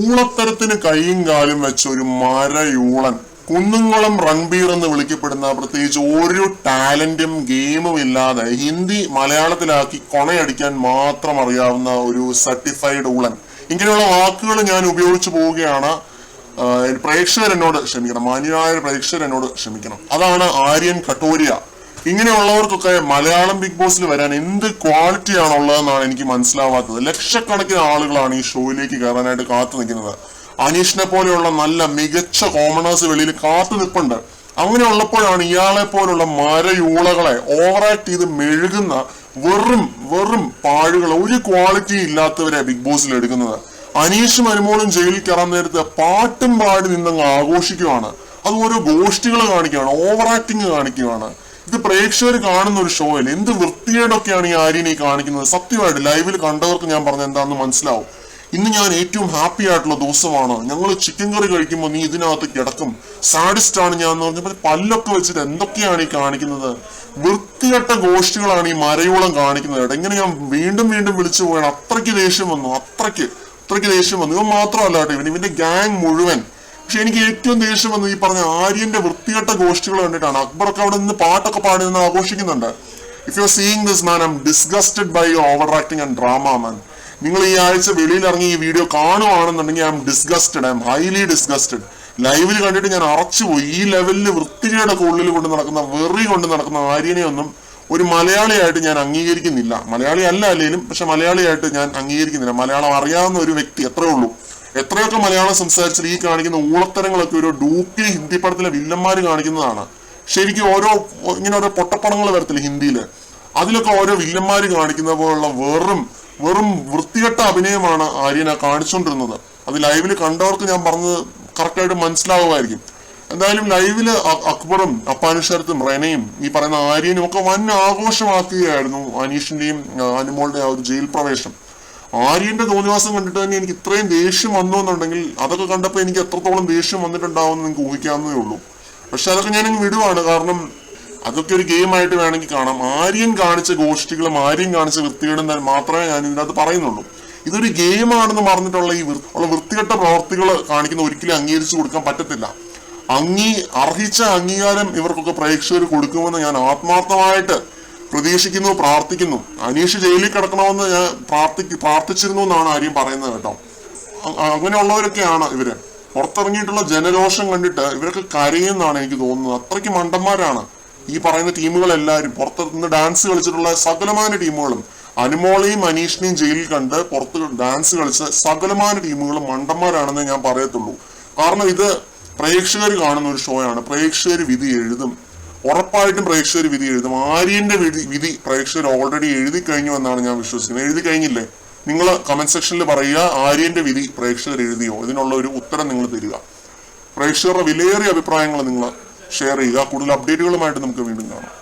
ഊളത്തരത്തിന് കൈയും കാലും വെച്ച ഒരു മരയൂളൻ, കുന്നുംകുളം റൺബീർ എന്ന് വിളിക്കപ്പെടുന്ന, പ്രത്യേകിച്ച് ഒരു ടാലന്റും ഗെയിമും ഇല്ലാതെ ഹിന്ദി മലയാളത്തിലാക്കി കൊണയടിക്കാൻ മാത്രം അറിയാവുന്ന ഒരു സർട്ടിഫൈഡ് ഊളൻ. ഇങ്ങനെയുള്ള വാക്കുകൾ ഞാൻ ഉപയോഗിച്ചു പോവുകയാണ്. പ്രേക്ഷകർ എന്നോട് ക്ഷമിക്കണം, മാന്യനായ പ്രേക്ഷകർ എന്നോട് ക്ഷമിക്കണം. അതാണ് ആര്യൻ കട്ടോരിയ. ഇങ്ങനെയുള്ളവർക്കൊക്കെ മലയാളം ബിഗ് ബോസിൽ വരാൻ എന്ത് ക്വാളിറ്റിയാണ് ഉള്ളതെന്നാണ് എനിക്ക് മനസ്സിലാവാത്തത്. ലക്ഷക്കണക്കിന് ആളുകളാണ് ഈ ഷോയിലേക്ക് കയറാനായിട്ട് കാത്തു നിൽക്കുന്നത്. അനീഷിനെ പോലെയുള്ള നല്ല മികച്ച കോമണേഴ്സ് വെളിയിൽ കാത്തു നിൽപ്പുണ്ട്. അങ്ങനെ ഉള്ളപ്പോഴാണ് ഇയാളെ പോലുള്ള മരയൂളകളെ ഓവറാക്ട് ചെയ്ത് മെഴുകുന്ന വെറും പാഴുകൾ, ഒരു ക്വാളിറ്റി ഇല്ലാത്തവരെ ബിഗ് ബോസിൽ എടുക്കുന്നത്. അനീഷും അനുമോളും ജയിലിൽ കയറാൻ നേരത്തെ പാട്ടും പാടി നിന്നങ്ങ് ആഘോഷിക്കുകയാണ്. അത് ഓരോ ഗോഷ്ഠികൾ കാണിക്കുകയാണ്, ഓവർ ആക്ടിങ് കാണിക്കുകയാണ്. ഇത് പ്രേക്ഷകർ കാണുന്ന ഒരു ഷോയിൽ എന്ത് വൃത്തികേടൊക്കെയാണ് ഈ ആര്യനെ കാണിക്കുന്നത്. സത്യമായിട്ട് ലൈവിൽ കണ്ടവർക്ക് ഞാൻ പറഞ്ഞ എന്താണെന്ന് മനസ്സിലാവും. ഇന്ന് ഞാൻ ഏറ്റവും ഹാപ്പി ആയിട്ടുള്ള ദിവസമാണ്. ഞങ്ങൾ ചിക്കൻ കറി കഴിക്കുമ്പോൾ നീ ഇതിനകത്ത് കിടക്കും, സാഡിസ്റ്റ് ആണ് ഞാൻ എന്ന് പറഞ്ഞപ്പോൾ പല്ലൊക്കെ വെച്ചിട്ട് എന്തൊക്കെയാണ് ഈ കാണിക്കുന്നത്. വൃത്തികെട്ട ഗോഷ്ഠികളാണ് ഈ മരയോളം കാണിക്കുന്നത്. എങ്ങനെ ഞാൻ വീണ്ടും വിളിച്ചു പോയാണ്. അത്രയ്ക്ക് ദേഷ്യം വന്നു. ഇവൻ മാത്രമല്ല കേട്ടോ, ഇവന്റെ ഗ്യാങ് മുഴുവൻ. പക്ഷെ എനിക്ക് ഏറ്റവും ദേഷ്യം വന്നത് ഈ പറഞ്ഞ ആര്യന്റെ വൃത്തികെട്ട ഗോഷ്ഠികൾ കണ്ടിട്ടാണ്. അക്ബറൊക്കെ അവിടെ നിന്ന് പാട്ടൊക്കെ പാടി നിന്ന് ആഘോഷിക്കുന്നുണ്ട്. If you are seeing this man, I am disgusted by your over acting and drama man. നിങ്ങൾ ഈ ആഴ്ച വെളിയിൽ ഇറങ്ങി ഈ വീഡിയോ കാണുവാണെന്നുണ്ടെങ്കിൽ I am disgusted, I am highly disgusted. ലൈവിൽ കണ്ടിട്ട് ഞാൻ അറച്ചുപോയി. ഈ ലെവലിൽ വൃത്തികേടൊക്കെ ഉള്ളിൽ കൊണ്ട് നടക്കുന്ന, വെറി കൊണ്ട് നടക്കുന്ന ആര്യനെ ഒന്നും ഒരു മലയാളിയായിട്ട് ഞാൻ അംഗീകരിക്കുന്നില്ല. മലയാളി അല്ല അല്ലെങ്കിലും, പക്ഷെ മലയാളിയായിട്ട് ഞാൻ അംഗീകരിക്കുന്നില്ല. മലയാളം അറിയാവുന്ന ഒരു വ്യക്തി എത്രയേ ഉള്ളൂ. എത്രയൊക്കെ മലയാളം സംസാരിച്ചാൽ ഈ കാണിക്കുന്ന ഊളത്തരങ്ങളൊക്കെ ഒരു ഡൂപ്പി ഹിന്ദി പടത്തിലെ വില്ലന്മാര് കാണിക്കുന്നതാണ്. ശരിക്കും ഇങ്ങനെ ഓരോ പൊട്ടപ്പടങ്ങൾ വരത്തില്ല ഹിന്ദിയില്, അതിലൊക്കെ ഓരോ വില്ലന്മാര് കാണിക്കുന്ന പോലുള്ള വെറും വൃത്തികെട്ട അഭിനയമാണ് ആര്യനെ കാണിച്ചുകൊണ്ടിരുന്നത്. അത് ലൈവില് കണ്ടവർക്ക് ഞാൻ പറഞ്ഞത് കറക്റ്റായിട്ട് മനസ്സിലാവുമായിരിക്കും. എന്തായാലും ലൈവില് അക്ബറും അപ്പാനുഷരത്തും റെനയും ഈ പറയുന്ന ആര്യനും ഒക്കെ വൻ ആഘോഷമാക്കുകയായിരുന്നു അനീഷിന്റെയും അനുമോളുടെയും ആ ഒരു ജയിൽ പ്രവേശം. ആര്യന്റെ തോന്നിവാസം കണ്ടിട്ട് തന്നെ എനിക്ക് ഇത്രയും ദേഷ്യം വന്നു എന്നുണ്ടെങ്കിൽ അതൊക്കെ കണ്ടപ്പോൾ എനിക്ക് എത്രത്തോളം ദേഷ്യം വന്നിട്ടുണ്ടാവുമെന്ന് നിങ്ങൾക്ക് ഊഹിക്കാവുന്നതേ ഉള്ളൂ. പക്ഷെ അതൊക്കെ ഞാനങ്ങ് വിടുവാണ്. കാരണം അതൊക്കെ ഒരു ഗെയിം ആയിട്ട് വേണമെങ്കിൽ കാണാം. ആര്യൻ കാണിച്ച ഗോഷ്ഠികളും ആര്യൻ കാണിച്ച വൃത്തികളും മാത്രമേ ഞാൻ ഇതിനകത്ത് പറയുന്നുള്ളൂ. ഇതൊരു ഗെയിമാണെന്ന് പറഞ്ഞിട്ടുള്ള ഈ വൃത്തികെട്ട പ്രവർത്തികൾ കാണിക്കുന്ന ഒരിക്കലും അംഗീകരിച്ചു കൊടുക്കാൻ പറ്റത്തില്ല. അർഹിച്ച അംഗീകാരം ഇവർക്കൊക്കെ പ്രേക്ഷകർ കൊടുക്കുമെന്ന് ഞാൻ ആത്മാർത്ഥമായിട്ട് പ്രതീക്ഷിക്കുന്നു, പ്രാർത്ഥിക്കുന്നു. അനീഷ് ജയിലിൽ കിടക്കണമെന്ന് ഞാൻ പ്രാർത്ഥിച്ചിരുന്നു എന്നാണ് ആര്യം പറയുന്നത് കേട്ടോ. അങ്ങനെയുള്ളവരൊക്കെയാണ് ഇവര്. പുറത്തിറങ്ങിയിട്ടുള്ള ജനരോഷം കണ്ടിട്ട് ഇവരൊക്കെ കരയുമെന്നാണ് എനിക്ക് തോന്നുന്നത്. അത്രയ്ക്ക് മണ്ടന്മാരാണ് ഈ പറയുന്ന ടീമുകളെല്ലാവരും. പുറത്തുനിന്ന് ഡാൻസ് കളിച്ചിട്ടുള്ള സകലമാന ടീമുകളും, അനുമോളെയും അനീഷിനെയും ജയിലിൽ കണ്ട് പുറത്ത് ഡാൻസ് കളിച്ച സകലമാന ടീമുകളും മണ്ടന്മാരാണെന്ന് ഞാൻ പറയത്തുള്ളൂ. കാരണം ഇത് പ്രേക്ഷകർ കാണുന്ന ഒരു ഷോയാണ്. പ്രേക്ഷകർ വിധി എഴുതും, ഉറപ്പായിട്ടും പ്രേക്ഷകർ വിധി എഴുതും. ആര്യന്റെ വിധി പ്രേക്ഷകർ ഓൾറെഡി എഴുതി കഴിഞ്ഞു എന്നാണ് ഞാൻ വിശ്വസിക്കുന്നത്. എഴുതി കഴിഞ്ഞില്ലേ? നിങ്ങൾ കമന്റ് സെക്ഷനിൽ പറയുക, ആര്യന്റെ വിധി പ്രേക്ഷകർ എഴുതിയോ? ഇതിനുള്ള ഒരു ഉത്തരം നിങ്ങൾ തരിക. പ്രേക്ഷകരുടെ വിലയേറിയ അഭിപ്രായങ്ങൾ നിങ്ങൾ ഷെയർ ചെയ്യുക. കൂടുതൽ അപ്ഡേറ്റുകളുമായിട്ട് നമുക്ക് വീണ്ടും കാണാം.